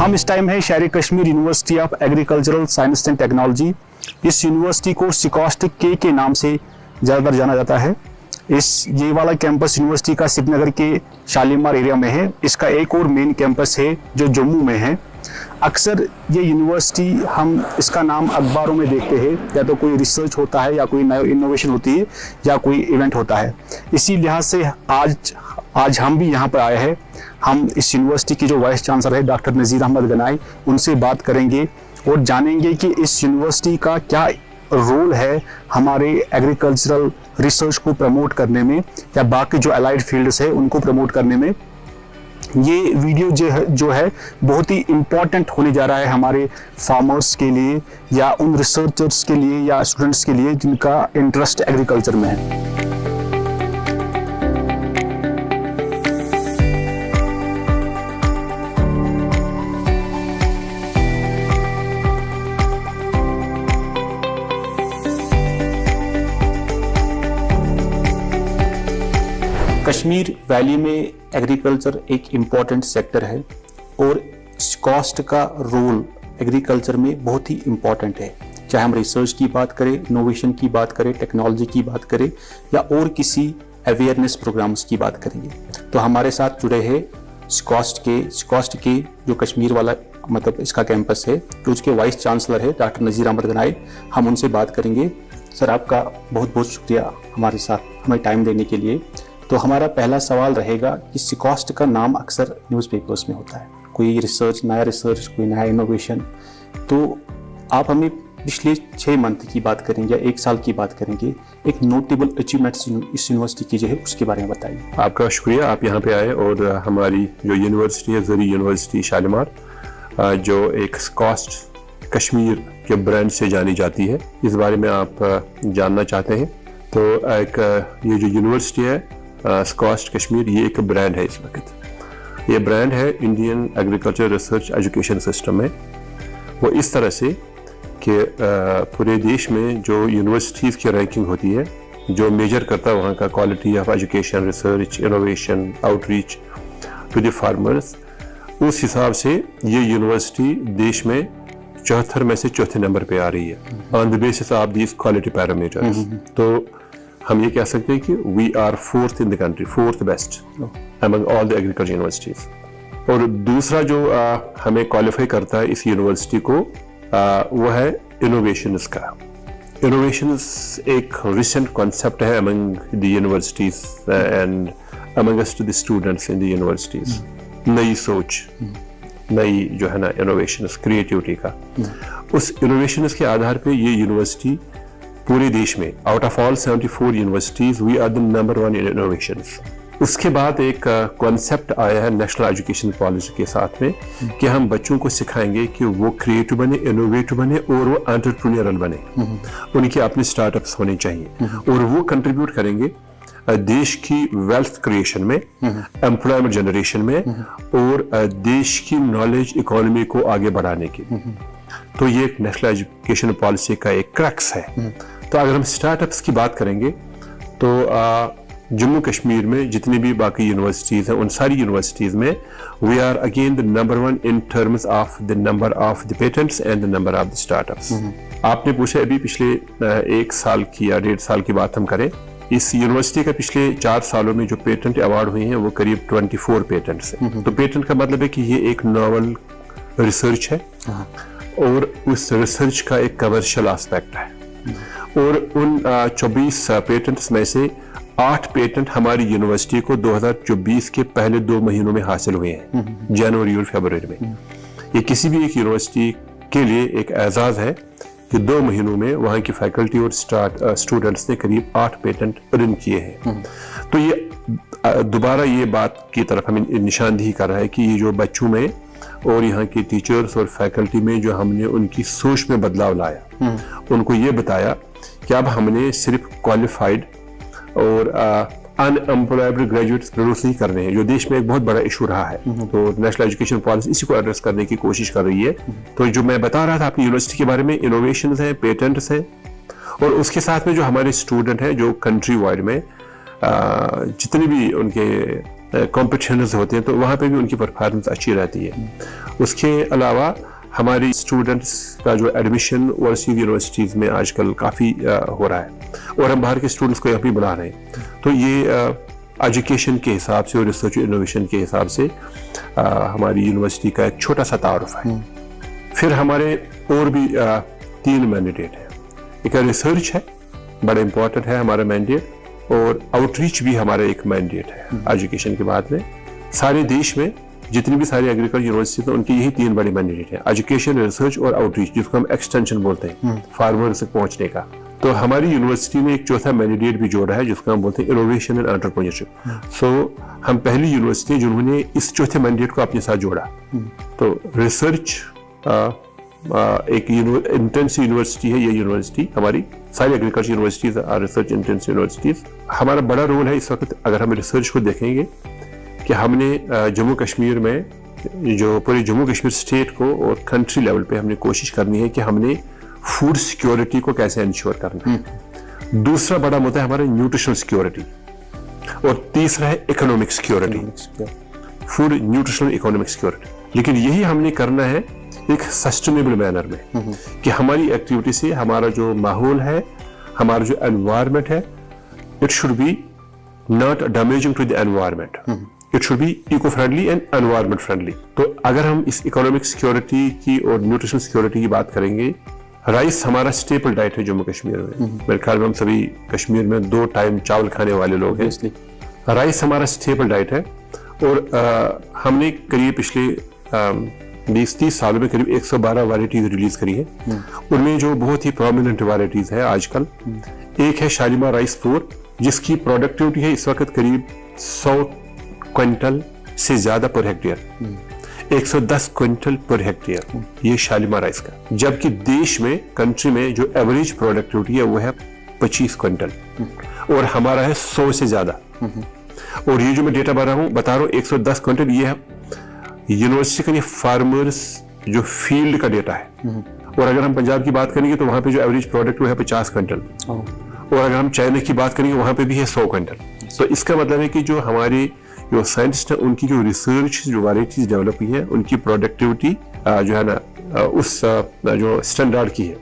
हम इस टाइम है शहर Kashmir university of agricultural science and technology. इस यूनिवर्सिटी को सिकोस्ट के नाम से ज़्यादातर जाना जाता है। ये वाला कैंपस यूनिवर्सिटी का श्रीनगर के शालीमार एरिया में है। इसका एक और मेन कैंपस है जो जम्मू में है। अक्सर ये यूनिवर्सिटी हम इसका नाम अखबारों में देखते हैं, या तो कोई रिसर्च होता है या कोई नई इनोवेशन होती है या कोई इवेंट होता है। इसी लिहाज से आज हम भी यहाँ पर आए हैं। हम इस यूनिवर्सिटी की जो वाइस चांसलर है डॉक्टर नज़ीर अहमद गनाई, उनसे बात करेंगे और जानेंगे कि इस यूनिवर्सिटी का क्या रोल है हमारे एग्रीकल्चरल रिसर्च को प्रमोट करने में या बाकी जो अलाइड फील्ड्स है उनको प्रमोट करने में। ये वीडियो जो है बहुत ही इम्पॉर्टेंट होने जा रहा है हमारे फार्मर्स के लिए या उन रिसर्चर्स के लिए या स्टूडेंट्स के लिए जिनका इंटरेस्ट एग्रीकल्चर में है। कश्मीर वैली में एग्रीकल्चर एक इम्पॉर्टेंट सेक्टर है और सिकोस्ट का रोल एग्रीकल्चर में बहुत ही इम्पॉर्टेंट है। चाहे हम रिसर्च की बात करें, इनोवेशन की बात करें, टेक्नोलॉजी की बात करें या और किसी अवेयरनेस प्रोग्राम्स की बात करेंगे, तो हमारे साथ जुड़े हैं सिकोस्ट के जो कश्मीर वाला मतलब इसका कैंपस है, तो उसके वाइस चांसलर है डॉक्टर नज़ीर अहमद गनाई। हम उनसे बात करेंगे। सर, आपका बहुत बहुत शुक्रिया हमारे साथ हमें टाइम देने के लिए। तो हमारा पहला सवाल रहेगा कि सिकोस्ट का नाम अक्सर न्यूज़पेपर्स में होता है, कोई रिसर्च, नया रिसर्च, कोई नया इनोवेशन। तो आप हमें पिछले 6 मंथ की बात करेंगे या 1 साल की बात करेंगे, एक नोटेबल अचीवमेंट्स इस यूनिवर्सिटी की जो है उसके बारे में बताइए। आपका शुक्रिया, आप यहाँ पे आए और हमारी जो यूनिवर्सिटी है ज़री यूनिवर्सिटी शालीमार, जो एक सिकोस्ट कश्मीर के ब्रांड से जानी जाती है, इस बारे में आप जानना चाहते हैं। तो एक ये जो यूनिवर्सिटी है सिकोस्ट कश्मीर, ये एक ब्रांड है। इस वक्त ये ब्रांड है Indian agriculture research education system में। वो इस तरह से कि पूरे देश में जो यूनिवर्सिटीज़ की रैंकिंग होती है, जो मेजर करता है वहाँ का quality of education, research, innovation, outreach to the farmers, उस हिसाब से ये यूनिवर्सिटी देश में 74 में से 4थे नंबर पे आ रही है on the basis of these quality parameters. तो हम ये कह सकते हैं कि we are 4th in the country, 4th best among all the agriculture universities. और दूसरा जो हमें क्वालिफाई करता है इस यूनिवर्सिटी को, वो है इनोवेशंस का। इनोवेशंस एक रिसेंट कॉन्सेप्ट है among the universities and amongst the students in the universities. नई सोच, नई जो है ना इनोवेशंस, क्रिएटिविटी का, उस इनोवेशंस के आधार पे ये यूनिवर्सिटी पूरे देश में out of all 74 universities we are the number 1 in innovations. उसके बाद एक कॉन्सेप्ट आया है नेशनल एजुकेशन पॉलिसी के साथ में कि हम बच्चों को सिखाएंगे कि वो क्रिएटिव बने, इनोवेटिव बने और वो एंटरप्रेन्योरल बने। उनके अपने स्टार्टअप्स होने चाहिए और वो कंट्रीब्यूट करेंगे देश की वेल्थ क्रिएशन में, एम्प्लॉयमेंट जनरेशन में और देश की नॉलेज इकोनॉमी को आगे बढ़ाने के। तो ये एक नेशनल एजुकेशन पॉलिसी का एक क्रक्स है। तो अगर हम स्टार्टअप्स की बात करेंगे तो जम्मू कश्मीर में जितनी भी बाकी यूनिवर्सिटीज़ हैं, उन सारी यूनिवर्सिटीज़ में we are again the number 1 in terms of the number of the patents and the number of the startups. आपने पूछा अभी पिछले 1 साल की या 1.5 साल की बात हम करें, इस यूनिवर्सिटी का पिछले 4 सालों में जो पेटेंट अवार्ड हुए हैं वो करीब 24 पेटेंट्स हैं। तो पेटेंट का मतलब है कि ये एक नॉवल रिसर्च है और उस रिसर्च का एक कमर्शियल एस्पेक्ट है। और उन 24 पेटेंट्स में से 8 पेटेंट हमारी यूनिवर्सिटी को 2024 के पहले 2 महीनों में हासिल हुए हैं, जनवरी और फरवरी में। ये किसी भी एक यूनिवर्सिटी के लिए एक एजाज है कि 2 महीनों में वहाँ की फैकल्टी और स्टूडेंट्स ने करीब 8 पेटेंट अर्न किए हैं। तो ये दोबारा ये बात की तरफ हमें निशानदेही कर रहा है कि ये जो बच्चों में और यहाँ के टीचर्स और फैकल्टी में जो हमने उनकी सोच में बदलाव लाया, उनको ये बताया कि अब हमने सिर्फ क्वालिफाइड और अनएम्प्लॉयबल ग्रेजुएट्स प्रोड्यूस नहीं करने हैं, जो देश में एक बहुत बड़ा इशू रहा है। तो नेशनल एजुकेशन पॉलिसी इसी को एड्रेस करने की कोशिश कर रही है। तो जो मैं बता रहा था अपनी यूनिवर्सिटी के बारे में, इनोवेशंस हैं, पेटेंट्स हैं और उसके साथ में जो हमारे स्टूडेंट हैं जो कंट्री वाइड में जितने भी उनके कॉम्पिटिशन्स होते हैं तो वहाँ पे भी उनकी परफॉर्मेंस अच्छी रहती है। उसके अलावा हमारी स्टूडेंट्स का जो एडमिशन ओवरसीज यूनिवर्सिटीज़ में आजकल काफ़ी हो रहा है और हम बाहर के स्टूडेंट्स को यहाँ भी बुला रहे हैं। तो ये एजुकेशन के हिसाब से और रिसर्च इनोवेशन के हिसाब से हमारी यूनिवर्सिटी का एक छोटा सा तारुफ है। फिर हमारे और भी 3 मैंडेट हैं। एक रिसर्च है, बड़ा इंपॉर्टेंट है हमारा मैंडेट, और आउटरीच भी हमारा एक मैंडेट है एजुकेशन के बाद में। सारे देश में जितनी भी सारी एग्रीकल्चर यूनिवर्सिटी हैं उनकी यही 3 बड़ी मैंडेट है, एजुकेशन, रिसर्च और आउटरीच, जिसको हम एक्सटेंशन बोलते हैं, फार्मर तक पहुंचने का। तो हमारी यूनिवर्सिटी ने एक चौथा मैंडेट भी जोड़ा है जिसको हम बोलते हैं इनोवेशन एंड एंटरप्रेन्योरशिप। सो हम पहली यूनिवर्सिटी जिन्होंने इस चौथे मैंडेट को अपने साथ जोड़ा। तो रिसर्च एक इंटेंसिव यूनिवर्सिटी है ये यूनिवर्सिटी, हमारी सारी agriculture universities are research intensive universities. हमारा बड़ा रोल है इस वक्त, अगर हम रिसर्च को देखेंगे, कि हमने जम्मू कश्मीर में जो पूरे जम्मू कश्मीर स्टेट को और कंट्री लेवल पे हमने कोशिश करनी है कि हमने फूड सिक्योरिटी को कैसे इंश्योर करना है। दूसरा बड़ा मुद्दा है हमारा न्यूट्रिशनल सिक्योरिटी, और तीसरा है economic security, food nutritional economic security. लेकिन यही हमने करना है एक सस्टेनेबल मैनर में, कि हमारी एक्टिविटी से हमारा जो माहौल है, हमारा जो एनवायरनमेंट है, it should be not damaging to the environment, it should be eco friendly and environment friendly. तो अगर हम इस इकोनॉमिक सिक्योरिटी की और न्यूट्रिशनल सिक्योरिटी की बात करेंगे, राइस हमारा स्टेपल डाइट है जम्मू कश्मीर में। मेरे ख्याल में हम सभी कश्मीर में 2 टाइम चावल खाने वाले लोग हैं, राइस हमारा स्टेपल डाइट है। और हमने करीब पिछले 20-30 सालों में करीब 112 वैरायटीज रिलीज करी है। उनमें जो बहुत ही प्रोमिनेंट वैरायटीज है आजकल, एक है शालीमार राइस फ्लोर, जिसकी प्रोडक्टिविटी है इस वक्त करीब 100 क्विंटल से ज्यादा per hectare, 110 quintal per hectare, ये शालीमार राइस का। जबकि देश में, कंट्री में जो एवरेज प्रोडक्टिविटी है वो है 25 क्विंटल, और हमारा है 100 से ज्यादा। और ये जो मैं डेटा बता रहा हूँ 110 क्विंटल, ये है यूनिवर्सिटी का, ये फार्मर्स जो फील्ड का डेटा है। और अगर हम पंजाब की बात करेंगे तो वहां पे जो एवरेज प्रोडक्ट है 50 क्विंटल, और अगर हम चाइना की बात करेंगे वहां पे भी है 100 क्विंटल। तो इसका मतलब है कि जो हमारे जो साइंटिस्ट हैं उनकी जो रिसर्च, जो वैरायटीज डेवलप हुई है, उनकी प्रोडक्टिविटी जो है ना उस जो स्टैंडर्ड की है।